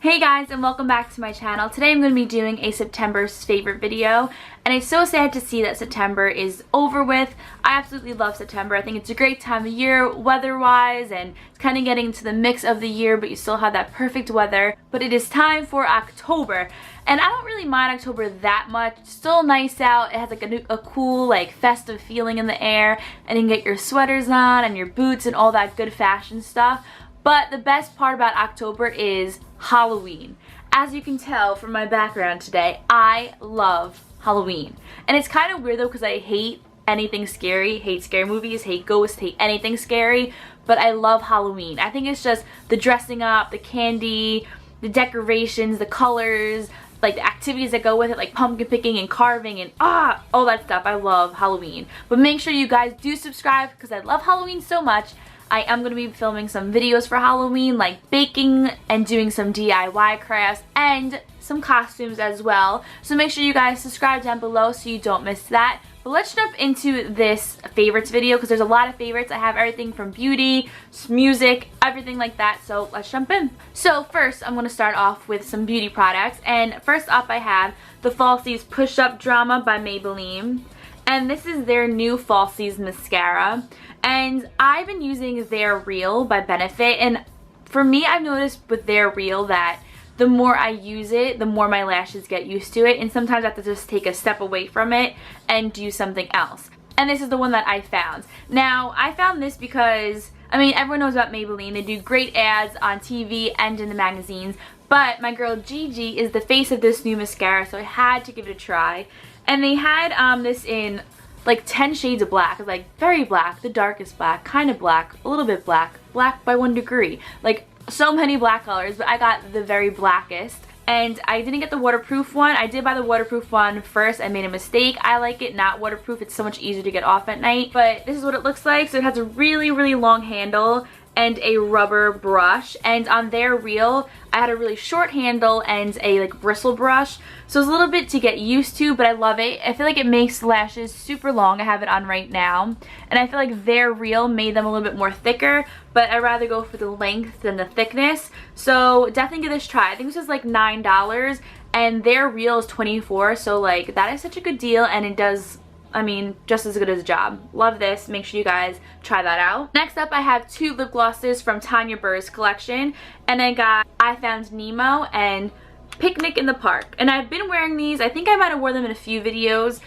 Hey guys, and welcome back to my channel. Today I'm going to be doing a September's favorite video, and I'm so sad to see that September is over with. I absolutely love September. I think it's a great time of year weather-wise, and it's kind of getting into the mix of the year, but you still have that perfect weather. But it is time for October, and I don't really mind October that much. It's still nice out. It has like a cool, like festive feeling in the air, and you can get your sweaters on and your boots and all that good fashion stuff. But the best part about October is Halloween. As you can tell from my background today, I love Halloween. And it's kind of weird though because I hate anything scary, hate scary movies, hate ghosts, hate anything scary, but I love Halloween. I think it's just the dressing up, the candy, the decorations, the colors, like the activities that go with it, like pumpkin picking and carving and all that stuff. I love Halloween. But make sure you guys do subscribe because I love Halloween so much. I am going to be filming some videos for Halloween, like baking and doing some DIY crafts and some costumes as well. So make sure you guys subscribe down below so you don't miss that. But let's jump into this favorites video because there's a lot of favorites. I have everything from beauty, music, everything like that. So let's jump in. So first I'm going to start off with some beauty products. And first up I have the Falsies Push Up Drama by Maybelline. And this is their new Falsies mascara. And I've been using their Real by Benefit, and for me I've noticed with their Real that the more I use it, the more my lashes get used to it, and sometimes I have to just take a step away from it and do something else. And this is the one that I found. Now, I found this because, I mean, everyone knows about Maybelline. They do great ads on TV and in the magazines, but my girl Gigi is the face of this new mascara, so I had to give it a try. And they had this in like 10 shades of black. It's like very black, the darkest black, kind of black, a little bit black, black by 1 degree. Like so many black colors, but I got the very blackest. And I didn't get the waterproof one. I did buy the waterproof one first. I made a mistake. I like it not waterproof. It's so much easier to get off at night. But this is what it looks like. So it has a really, really long handle and a rubber brush, and on their Real I had a really short handle and a like bristle brush, so it's a little bit to get used to, but I love it. I feel like it makes lashes super long. I have it on right now, and I feel like their Real made them a little bit more thicker, but I'd rather go for the length than the thickness, so definitely give this a try. I think this was like $9 and their Real is $24, so like that is such a good deal, and it does, I mean, just as good as a job. Love this. Make sure you guys try that out. Next up, I have 2 lip glosses from Tanya Burr's collection. And I Found Nemo and Picnic in the Park. And I've been wearing these. I think I might have worn them in a few videos.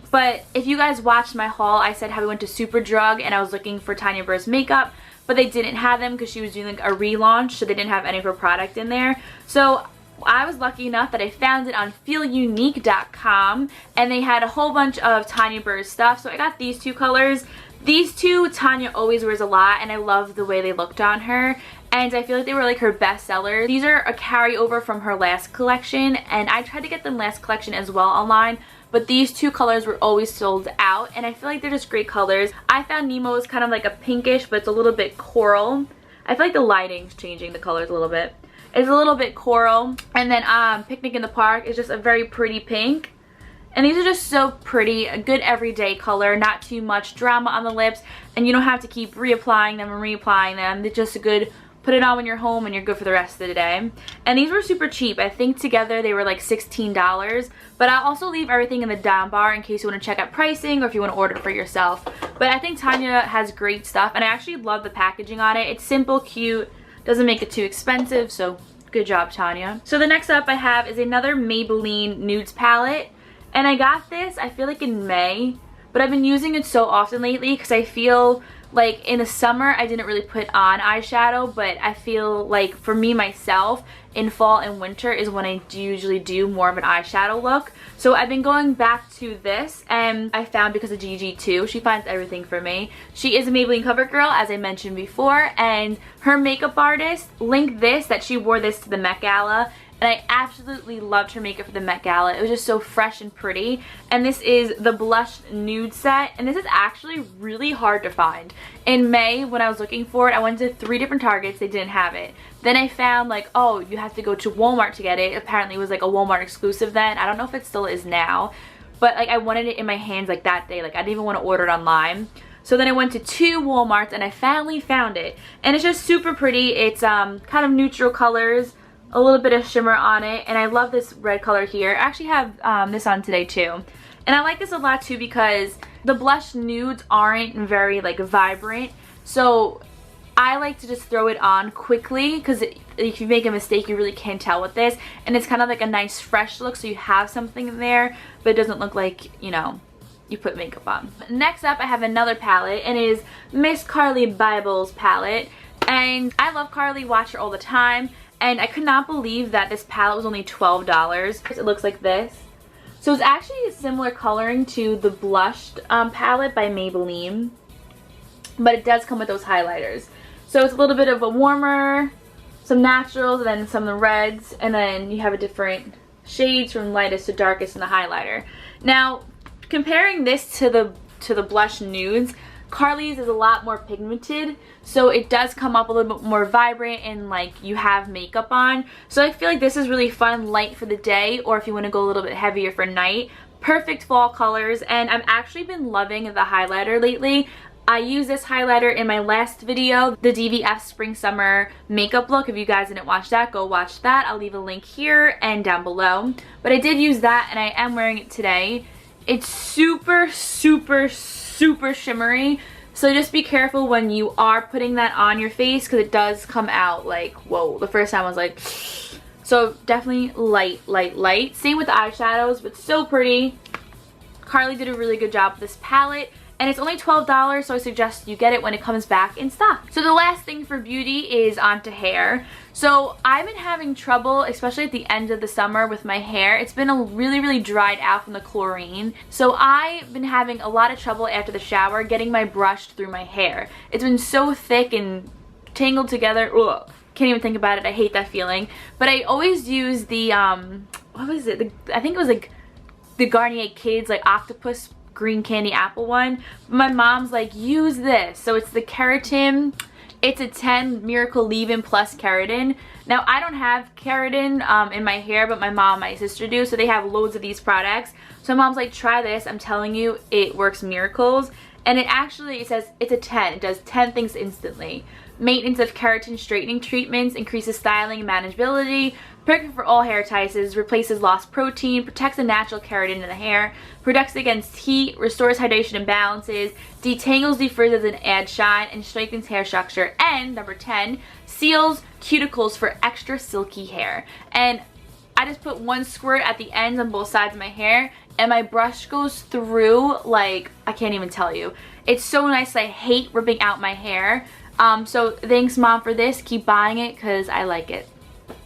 But if you guys watched my haul, I said how we went to Superdrug and I was looking for Tanya Burr's makeup, but they didn't have them because she was doing like a relaunch, so they didn't have any of her product in there. So I was lucky enough that I found it on feelunique.com, and they had a whole bunch of Tanya Burr's stuff, so I got these 2 colors. These 2 Tanya always wears a lot, and I love the way they looked on her, and I feel like they were like her best sellers. These are a carryover from her last collection, and I tried to get them last collection as well online, but these 2 colors were always sold out, and I feel like they're just great colors. I Found Nemo is kind of like a pinkish, but it's a little bit coral. I feel like the lighting's changing the colors a little bit. It's a little bit coral, and then Picnic in the Park is just a very pretty pink. And these are just so pretty, a good everyday color, not too much drama on the lips, and you don't have to keep reapplying them and reapplying them. It's just a good, put it on when you're home and you're good for the rest of the day. And these were super cheap. I think together they were like $16, but I'll also leave everything in the down bar in case you want to check out pricing or if you want to order it for yourself. But I think Tanya has great stuff, and I actually love the packaging on it. It's simple, cute, doesn't make it too expensive, so good job, Tanya. So the next up I have is another Maybelline Nudes palette, and I got this, I feel like in May, but I've been using it so often lately because I feel like in the summer I didn't really put on eyeshadow, but I feel like for me myself in fall and winter is when I usually do more of an eyeshadow look. So I've been going back to this, and I found because of Gigi too. She finds everything for me. She is a Maybelline cover girl, as I mentioned before, and her makeup artist linked this, that she wore this to the Met Gala, and I absolutely loved her makeup for the Met Gala. It was just so fresh and pretty. And this is the Blush Nude set, and this is actually really hard to find. In May, when I was looking for it, I went to 3 different Targets. They didn't have it. Then I found like, oh, you have to go to Walmart to get it. Apparently it was like a Walmart exclusive then. I don't know if it still is now, but like I wanted it in my hands like that day. Like I didn't even want to order it online. So then I went to 2 Walmarts and I finally found it. And it's just super pretty. It's kind of neutral colors, a little bit of shimmer on it, and I love this red color here. I actually have this on today too. And I like this a lot too because the blush nudes aren't very like vibrant, so I like to just throw it on quickly because if you make a mistake you really can't tell with this, and it's kind of like a nice fresh look, so you have something in there but it doesn't look like, you know, you put makeup on. Next up I have another palette, and it is Miss Carly Bible's palette, and I love Carly, watch her all the time, and I could not believe that this palette was only $12. It looks like this. So it's actually a similar coloring to the blushed palette by Maybelline, but it does come with those highlighters. So it's a little bit of a warmer, some naturals, and then some of the reds, and then you have a different shades from lightest to darkest in the highlighter. Now, comparing this to the blush nudes, Carly's is a lot more pigmented, so it does come up a little bit more vibrant and like you have makeup on. So I feel like this is really fun, light for the day, or if you want to go a little bit heavier for night. Perfect fall colors, and I've actually been loving the highlighter lately. I used this highlighter in my last video, the DVF Spring Summer makeup look. If you guys didn't watch that, go watch that. I'll leave a link here and down below. But I did use that, and I am wearing it today. It's super, super, super shimmery, so just be careful when you are putting that on your face because it does come out like, whoa. The first time I was like, so definitely light, light, light. Same with the eyeshadows, but so pretty. Carly did a really good job with this palette. And it's only $12, so I suggest you get it when it comes back in stock. So the last thing for beauty is onto hair. So I've been having trouble, especially at the end of the summer, with my hair. It's been really, really dried out from the chlorine. So I've been having a lot of trouble after the shower getting my brush through my hair. It's been so thick and tangled together. Ugh. Can't even think about it. I hate that feeling. But I always use the, what was it? I think it was like the Garnier Kids, like octopus green candy apple one. My mom's like, use this. So it's the keratin. It's a 10 Miracle Leave-In Plus keratin. Now I don't have keratin in my hair, but my mom and my sister do, so they have loads of these products. So my mom's like, try this. I'm telling you, it works miracles. And it actually, it says it's a 10. It does 10 things instantly. Maintenance of keratin straightening treatments, increases styling and manageability, perfect for all hair types, replaces lost protein, protects the natural keratin in the hair, protects against heat, restores hydration and balances, detangles, defrizzes, and adds shine, and strengthens hair structure. And number 10, seals cuticles for extra silky hair. And I just put one squirt at the ends on both sides of my hair, and my brush goes through like, I can't even tell you. It's so nice. I hate ripping out my hair. So thanks, Mom, for this. Keep buying it because I like it.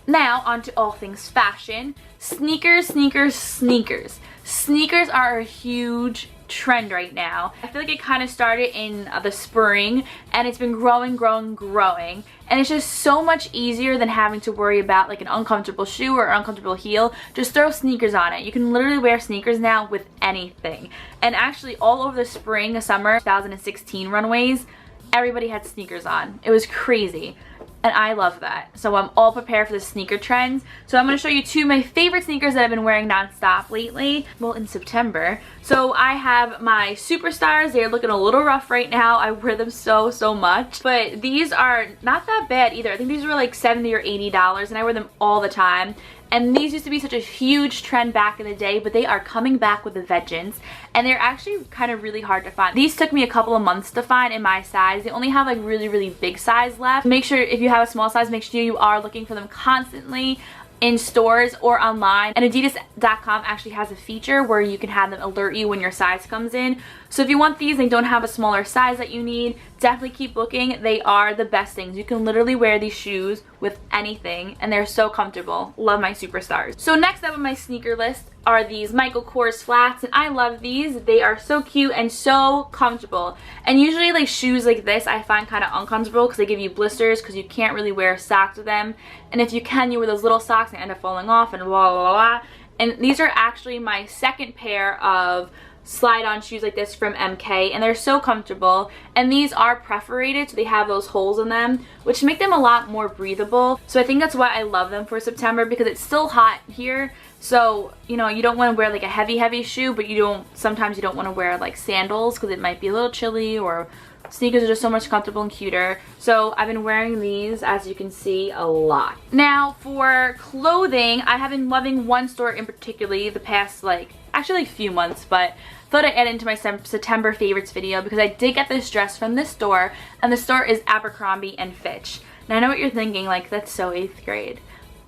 Now on to all things fashion. Sneakers, sneakers, sneakers. Sneakers are a huge trend right now. I feel like it kind of started in the spring, and it's been growing, growing, growing, and it's just so much easier than having to worry about like an uncomfortable shoe or uncomfortable heel. Just throw sneakers on it. You can literally wear sneakers now with anything. And actually all over the spring, summer 2016 runways, everybody had sneakers on. It was crazy. And I love that. So I'm all prepared for the sneaker trends. So I'm going to show you two of my favorite sneakers that I've been wearing nonstop lately. Well, in September. So I have my Superstars. They're looking a little rough right now. I wear them so much. But these are not that bad either. I think these were like $70 or $80, and I wear them all the time. And these used to be such a huge trend back in the day, but they are coming back with a vengeance, and they're actually kind of really hard to find. These took me a couple of months to find in my size. They only have like really big size left. Make sure if you have a small size, make sure you are looking for them constantly in stores or online. And Adidas.com actually has a feature where you can have them alert you when your size comes in. So if you want these and don't have a smaller size that you need, definitely keep looking. They are the best things. You can literally wear these shoes with anything, and they're so comfortable. Love my Superstars. So next up on my sneaker list are these Michael Kors flats, and I love these. They are so cute and so comfortable. And usually like shoes like this I find kind of uncomfortable because they give you blisters because you can't really wear socks with them. And if you can, you wear those little socks and end up falling off and blah blah blah. And these are actually my second pair of slide-on shoes like this from MK, and they're so comfortable. And these are perforated, so they have those holes in them, which make them a lot more breathable. So I think that's why I love them for September, because it's still hot here. So, you know, you don't want to wear like a heavy shoe, but sometimes you don't want to wear like sandals because it might be a little chilly or Sneakers are just so much comfortable and cuter. So I've been wearing these, as you can see, a lot. Now for clothing, I have been loving one store in particular the past actually few months, but thought I'd add into my September favorites video because I did get this dress from this store, and the store is Abercrombie and Fitch. Now I know what you're thinking, like, that's so 8th grade.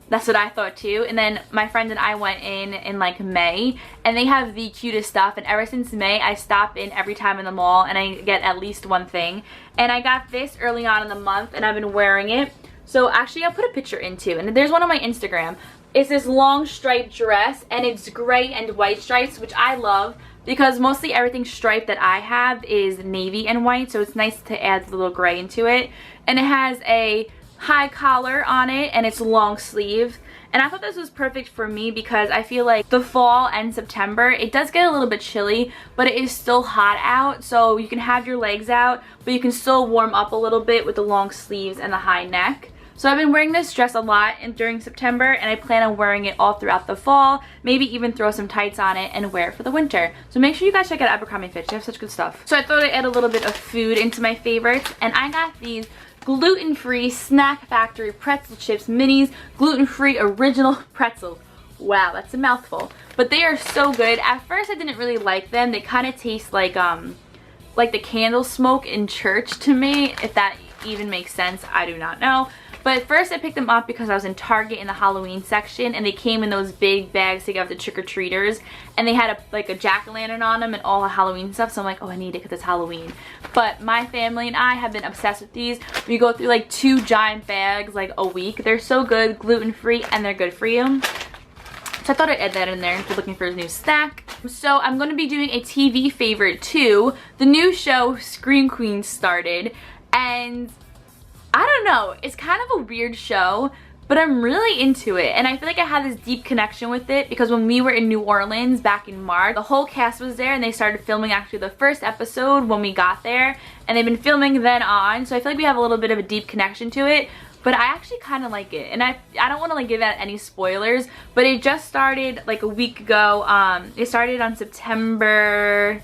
That's what I thought too. And then my friend and I went in like May, and they have the cutest stuff, and ever since May I stop in every time in the mall and I get at least one thing. And I got this early on in the month and I've been wearing it. So actually I'll put a picture in too, and there's one on my Instagram. It's this long striped dress, and it's gray and white stripes, which I love because mostly everything striped that I have is navy and white, so it's nice to add the little gray into it. And it has a high collar on it, and it's long sleeve, and I thought this was perfect for me because I feel like the fall and September, it does get a little bit chilly, but it is still hot out, so you can have your legs out, but you can still warm up a little bit with the long sleeves and the high neck. So I've been wearing this dress a lot during September, and I plan on wearing it all throughout the fall, maybe even throw some tights on it and wear it for the winter. So make sure you guys check out Abercrombie Fitch, they have such good stuff. So I thought I'd add a little bit of food into my favorites, and I got these gluten-free Snack Factory pretzel chips minis, gluten-free original pretzels. Wow, that's a mouthful, but they are so good. At first I didn't really like them. They kind of taste like the candle smoke in church to me, if that even makes sense. I do not know. But at first I picked them up because I was in Target in the Halloween section, and they came in those big bags to give to trick-or-treaters, and they had a jack-o'-lantern on them and all the Halloween stuff, so I'm like, oh, I need it because it's Halloween. But my family and I have been obsessed with these. We go through like 2 giant bags like a week. They're so good, gluten-free, and they're good for you. So I thought I'd add that in there if you're looking for a new snack. So I'm going to be doing a TV favorite too. The new show Scream Queen started, and I don't know, it's kind of a weird show, but I'm really into it, and I feel like I had this deep connection with it because when we were in New Orleans back in March, the whole cast was there, and they started filming actually the first episode when we got there, and they've been filming then on, so I feel like we have a little bit of a deep connection to it. But I actually kind of like it, and I don't want to like give out any spoilers, but it just started like a week ago. It started on September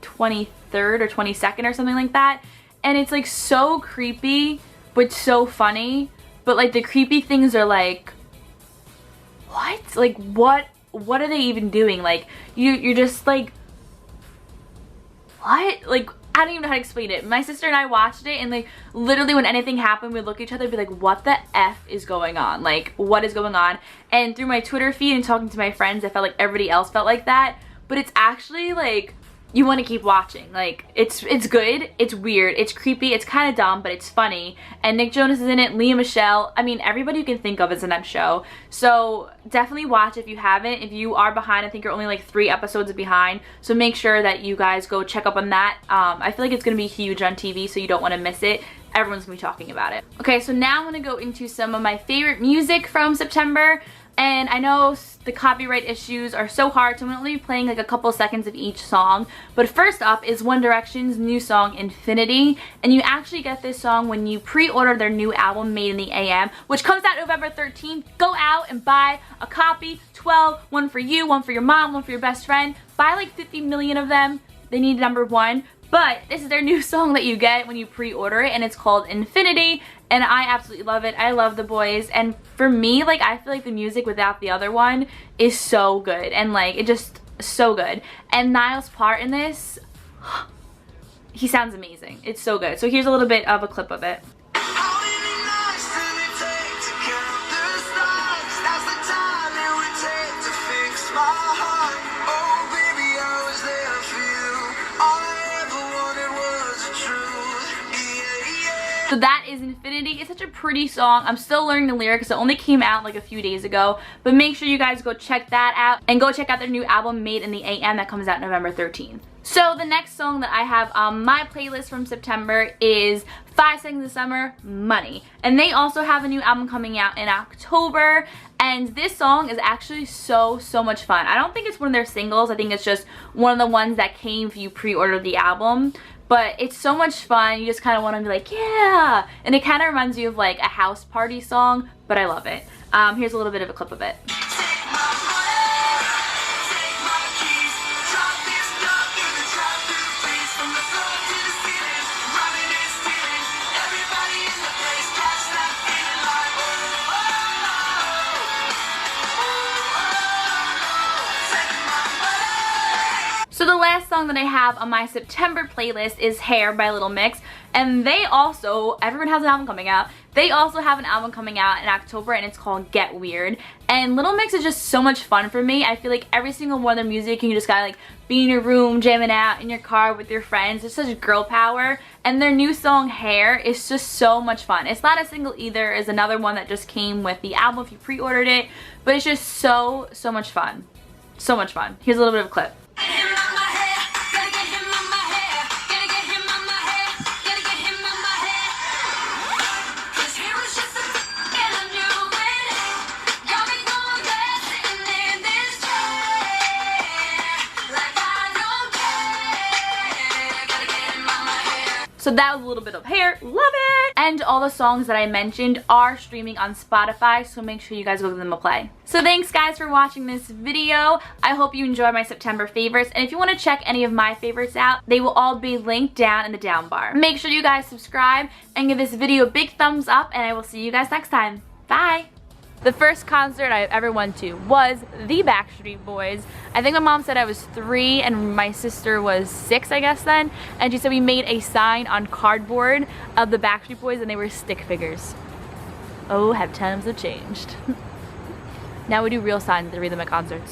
23rd or 22nd or something like that, and it's like so creepy but so funny. But like the creepy things are like, what? Like what are they even doing? Like you're just like, what? Like I don't even know how to explain it. My sister and I watched it, and like literally when anything happened, we'd look at each other and be like, what the F is going on? Like what is going on? And through my Twitter feed and talking to my friends, I felt like everybody else felt like that. But it's actually like, you want to keep watching. Like it's good, it's weird, it's creepy, it's kind of dumb, but it's funny. And Nick Jonas is in it, Lea Michele, I mean everybody you can think of is in that show. So definitely watch if you haven't. If you are behind, I think you're only like 3 episodes behind, so make sure that you guys go check up on that. I feel like it's gonna be huge on TV, so you don't want to miss it. Everyone's gonna be talking about it. Okay, so now I'm gonna go into some of my favorite music from September. And I know the copyright issues are so hard, so I'm only playing like a couple seconds of each song. But first up is One Direction's new song, Infinity. And you actually get this song when you pre-order their new album, Made in the AM, which comes out November 13th. Go out and buy a copy, 12, one for you, one for your mom, one for your best friend. Buy like 50 million of them. They need number 1. But this is their new song that you get when you pre-order it, and it's called Infinity, and I absolutely love it. I love the boys, and for me, like, I feel like the music without the other one is so good, and like, it just so good. And Niall's part in this, he sounds amazing. It's so good. So here's a little bit of a clip of it. So that is Infinity. It's such a pretty song. I'm still learning the lyrics. It only came out like a few days ago. But make sure you guys go check that out. And go check out their new album, Made in the AM, that comes out November 13th. So the next song that I have on my playlist from September is 5 Seconds of Summer, Money. And they also have a new album coming out in October. And this song is actually so much fun. I don't think it's one of their singles. I think it's just one of the ones that came if you pre-ordered the album. But it's so much fun. You just kind of want to be like, yeah. And it kind of reminds you of like a house party song, but I love it. Here's a little bit of a clip of it. So the last song that I have on my September playlist is Hair by Little Mix, and they also, everyone has an album coming out, they also have an album coming out in October, and it's called Get Weird. And Little Mix is just so much fun for me. I feel like every single one of their music, you can just gotta like be in your room, jamming out in your car with your friends. It's such girl power, and their new song Hair is just so much fun. It's not a single either, it's another one that just came with the album if you pre-ordered it, but it's just so much fun. So much fun. Here's a little bit of a clip. So that was a little bit of Hair, love it! And all the songs that I mentioned are streaming on Spotify, so make sure you guys go give them a play. So thanks guys for watching this video. I hope you enjoyed my September favorites, and if you want to check any of my favorites out, they will all be linked down in the down bar. Make sure you guys subscribe and give this video a big thumbs up, and I will see you guys next time. Bye! The first concert I've ever went to was the Backstreet Boys. I think my mom said I was 3 and my sister was 6, I guess then. And she said we made a sign on cardboard of the Backstreet Boys and they were stick figures. Oh, have times have changed. Now we do real signs to read them at concerts.